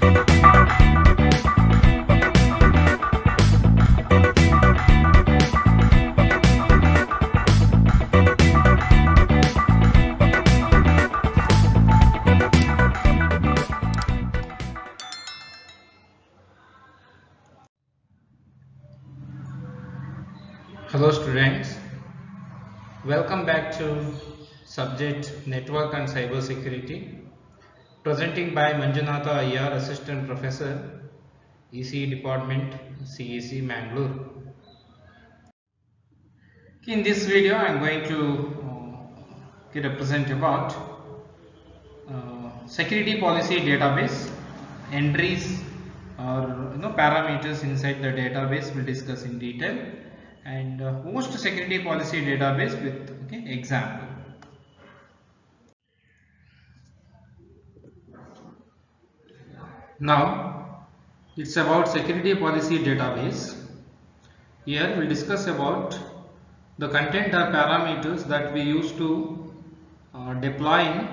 Hello students, welcome back to subject Network and Cyber Security, presenting by Manjunatha Iyer, Assistant Professor, ECE Department, CEC Mangalore. In this video I am going to represent about security policy database, entries or parameters inside the database we'll discuss in detail, and host security policy database with example. Now it's about security policy database. Here we'll discuss about the content or parameters that we use to deploy in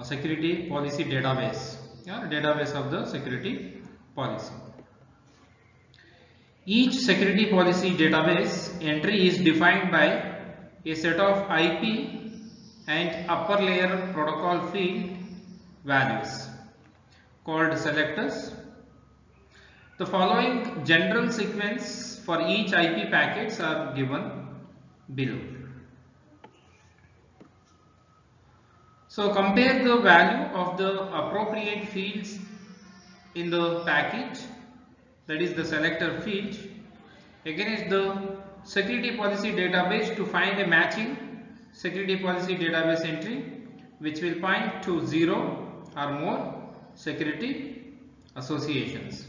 security policy database, database of the security policy. Each security policy database entry is defined by a set of IP and upper layer protocol field values called selectors. The following general sequence for each IP packets are given below. So compare the value of the appropriate fields in the packet, that is the selector field, against the security policy database to find a matching security policy database entry which will point to 0 or more security associations.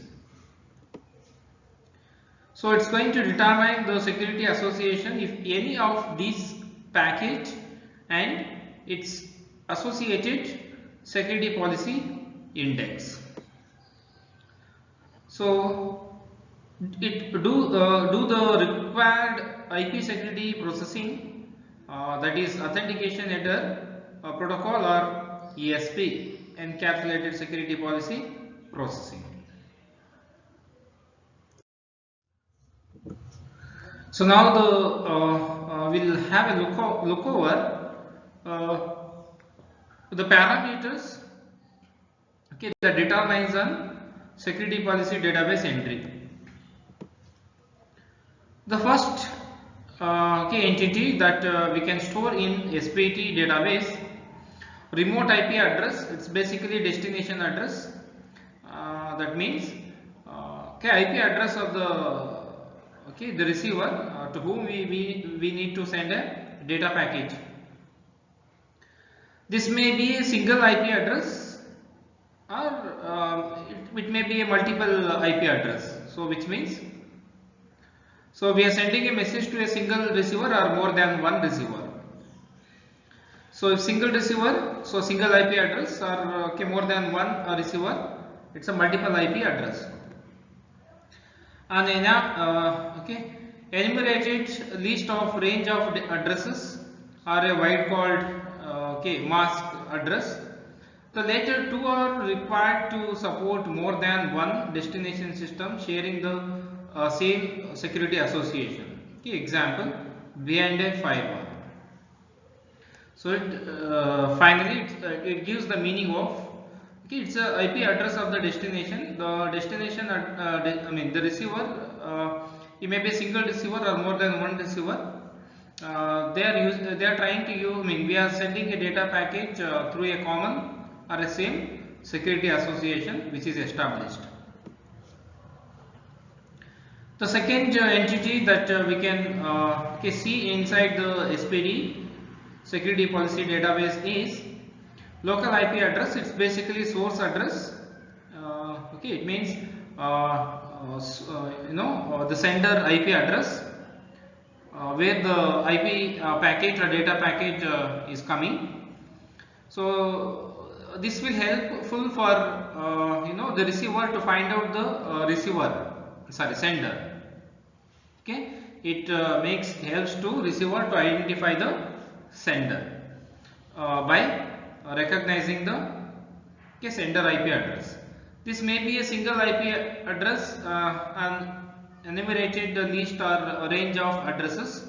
So it's going to determine the security association if any of these packet and its associated security policy index. So it do the required IP security processing, that is authentication header protocol or ESP, encapsulated security policy processing. So now we'll have a look over the parameters that determines on security policy database entry. The first entity that we can store in SPT database, remote IP address. It's basically destination address. That means IP address of the receiver to whom we need to send a data packet. This may be a single IP address or it may be a multiple IP address. So which means, so we are sending a message to a single receiver or more than one receiver. So if single receiver, so single IP address, or more than one receiver, it's a multiple IP address. And enumerated list of range of addresses are a wide called mask address. The latter two are required to support more than one destination system sharing the same security association. Example, behind a firewall. So finally it gives the meaning of it's a IP address of the destination. The destination, the receiver, it may be a single receiver or more than one receiver. They are trying to use. We are sending a data package through a common or a same security association which is established. The second entity that we can see inside the SPD security policy database is local IP address. It's basically source address. It means the sender IP address where the IP packet or data packet is coming. So this will helpful for the receiver to find out the sender. It helps to receiver to identify the sender by recognizing the sender IP address. This may be a single IP address, an enumerated list or a range of addresses,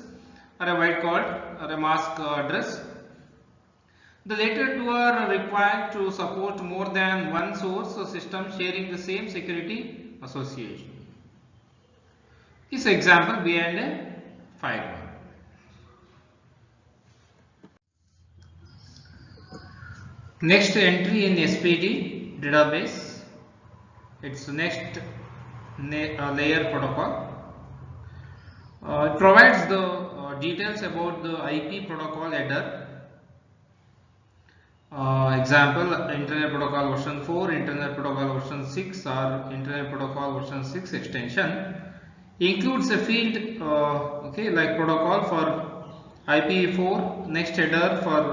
or a wide called or a mask address. The latter two are required to support more than one source or system sharing the same security association. This example behind a firewall. Next entry in SPD database, it's next layer protocol. It provides the details about the IP protocol header. Example, Internet Protocol version 4, Internet Protocol version 6 or Internet Protocol version 6 extension. Includes a field like protocol for IPv4, next header for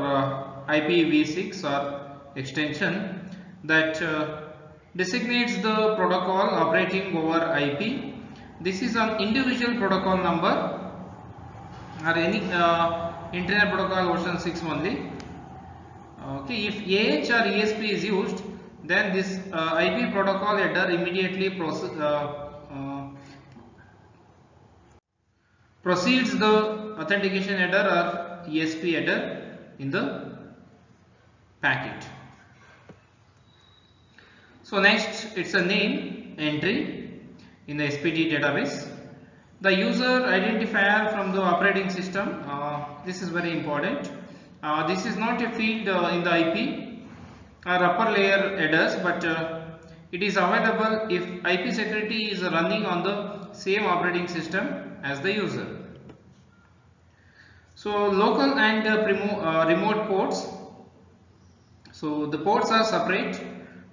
IPv6 or extension that designates the protocol operating over IP. This is an individual protocol number or any Internet Protocol version 6 only. Okay, if AH or ESP is used, then this IP protocol header immediately proceeds the authentication header or ESP header in the packet. So next, it's a name entry in the SPD database. The user identifier from the operating system. This is very important. This is not a field in the IP or upper layer headers, but it is available if IP security is running on the same operating system as the user. So local and remote ports. So the ports are separate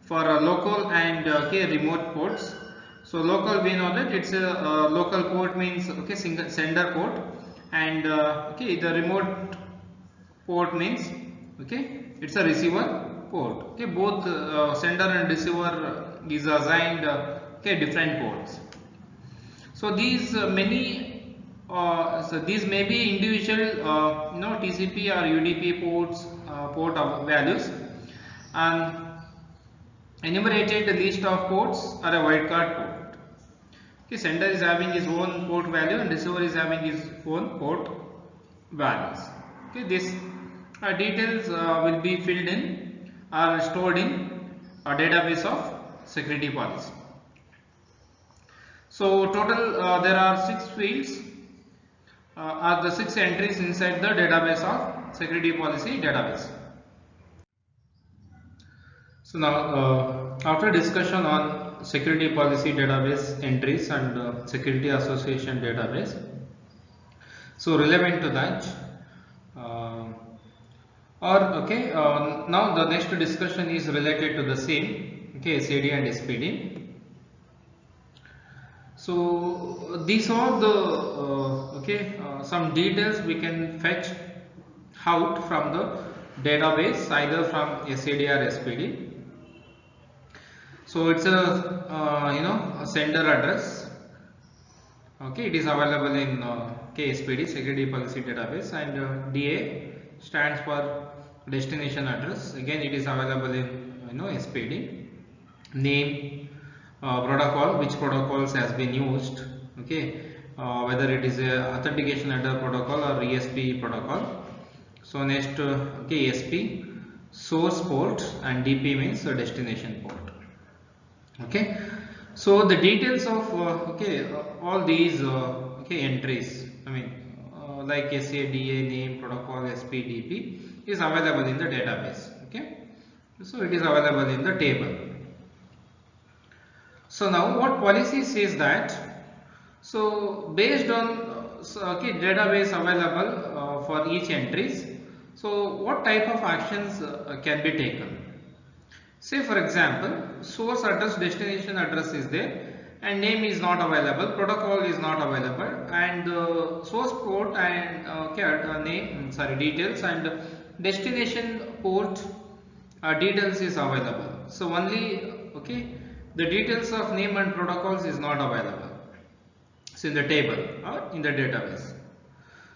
for local and remote ports. So local, we know that it's a local port means single sender port, and the remote port means it's a receiver port. Both sender and receiver is assigned different ports. So these these may be individual TCP or UDP ports, port values, and enumerated list of ports are a wildcard port. Sender is having his own port value and receiver is having his own port values. This details will be filled in or stored in a database of security policy. So total there are 6 fields are the 6 entries inside the database of security policy database. So now after discussion on security policy database entries and security association database, so relevant to that now the next discussion is related to the same SAD and SPD. So these are the some details we can fetch out from the database either from SAD or SPD. So it's a sender address. It is available in SPD security policy database, and DA stands for destination address. Again, it is available in SPD. Name, protocol, which protocols has been used. Whether it is a authentication header protocol or ESP protocol. So next ESP, source port, and DP means destination port. So the details of all these entries, like SADA, name, protocol, SP, DP is available in the database. So it is available in the table. So now what policy says that, so based on database available for each entries, so what type of actions can be taken? Say for example, source address, destination address is there and name is not available, protocol is not available, and source port and details and destination port details is available. So only the details of name and protocols is not available. It's in the table or in the database.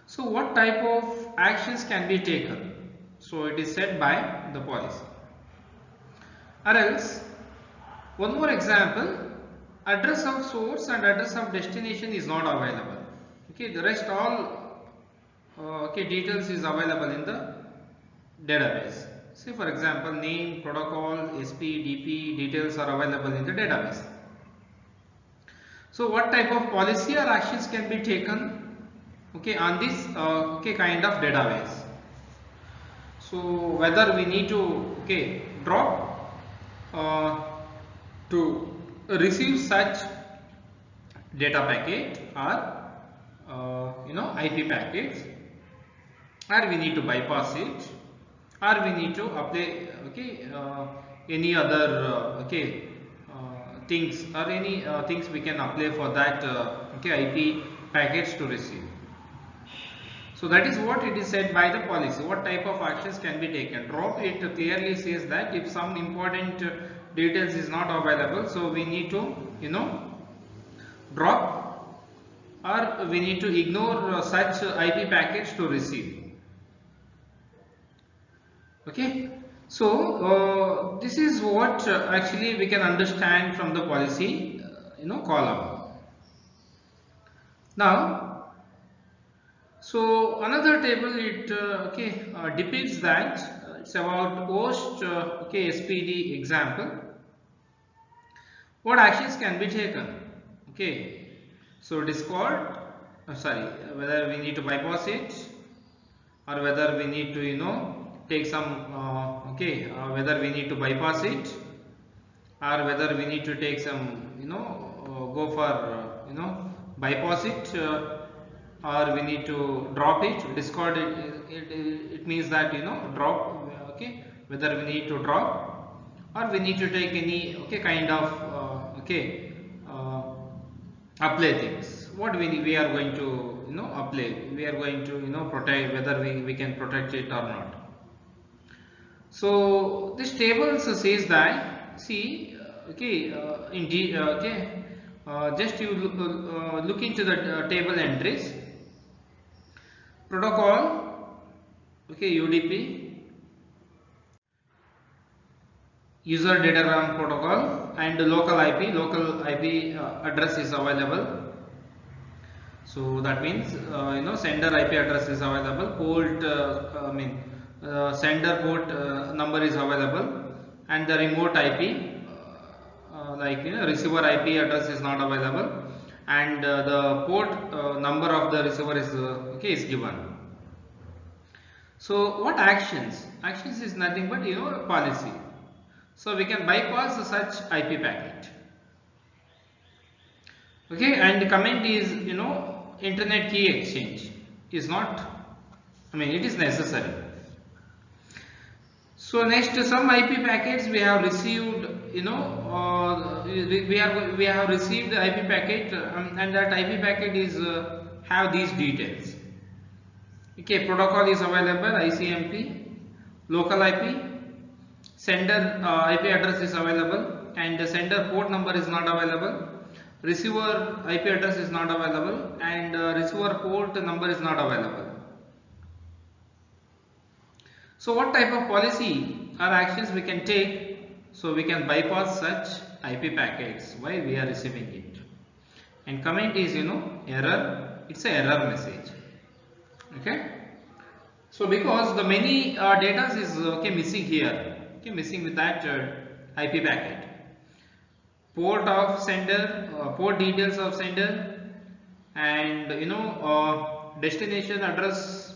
So what type of actions can be taken? So it is set by the policy. Or else One more example, address of source and address of destination is not available. Okay, the rest all details is available in the database. Say for example, name, protocol, SP, DP details are available in the database. So what type of policy or actions can be taken, okay, on this kind of database? So whether we need to drop to receive such data packet or IP packets, or we need to bypass it, or we need to apply any other things, or any things we can apply for that IP packets to receive. So that is what it is said by the policy. What type of actions can be taken? Drop, it clearly says that if some important details is not available, so we need to drop, or we need to ignore such IP packets to receive. Okay, so this is what actually we can understand from the policy column. Now, so another table, it depicts that it's about host SPD example. What actions can be taken? Okay, so discard, whether we need to bypass it, or whether we need to take some whether we need to bypass it, or whether we need to take some go for bypass it, or we need to drop it. Discard it means that drop, whether we need to drop, or we need to take any kind of apply things. What we are going to apply, we are going to protect, whether we can protect it or not. So this table says that, see, indeed, just you look into the table entries. Protocol, UDP, user datagram protocol, and local IP address is available. So that means sender IP address is available, port sender port number is available, and the remote IP receiver IP address is not available, and the port number of the receiver is given. So what actions? Actions is nothing but policy. So we can bypass such IP packet. Okay, and the comment is internet key exchange is not, it is necessary. So next, some IP packets we have received, we have received the IP packet, and that IP packet is have these details. Okay, protocol is available, ICMP, local IP, sender IP address is available, and the sender port number is not available, receiver IP address is not available, and receiver port number is not available. So what type of policy or actions we can take? So we can bypass such IP packets while we are receiving it. And comment is error, it's a error message. Okay, so because the many data is missing here, missing with that IP packet, port of sender, port details of sender, and destination address,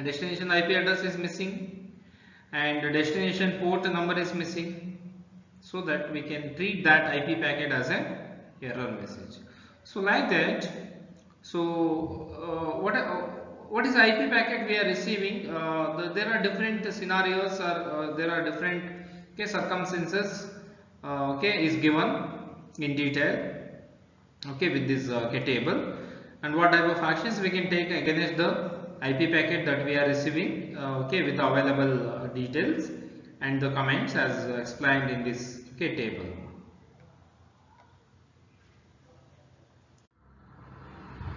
destination IP address is missing, and the destination port number is missing, so that we can treat that IP packet as an error message. So like that, so what is IP packet we are receiving? There are different scenarios, or there are different circumstances is given in detail with this table, and what type of actions we can take against the IP packet that we are receiving with the available details and the comments as explained in this table.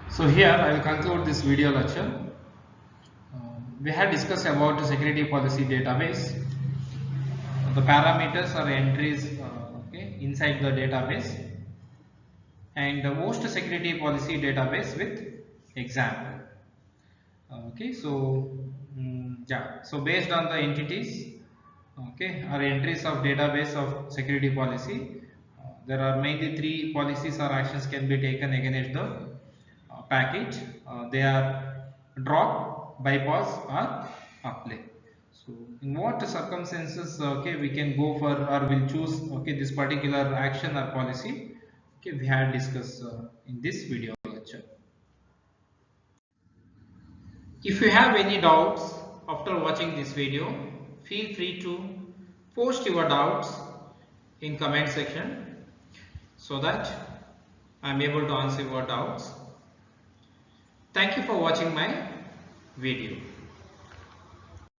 So here I will conclude this video lecture. We have discussed about the security policy database, the parameters or entries okay, inside the database, and the host security policy database with example. Okay, so yeah, so based on the entities, okay, or entries of database of security policy, there are mainly three policies or actions can be taken against the package. They are drop, bypass, or apply. So in what circumstances, okay, we can go for or will choose, okay, this particular action or policy, okay, we had discussed in this video lecture. If you have any doubts after watching this video, feel free to post your doubts in comment section so that I am able to answer your doubts. Thank you for watching my video.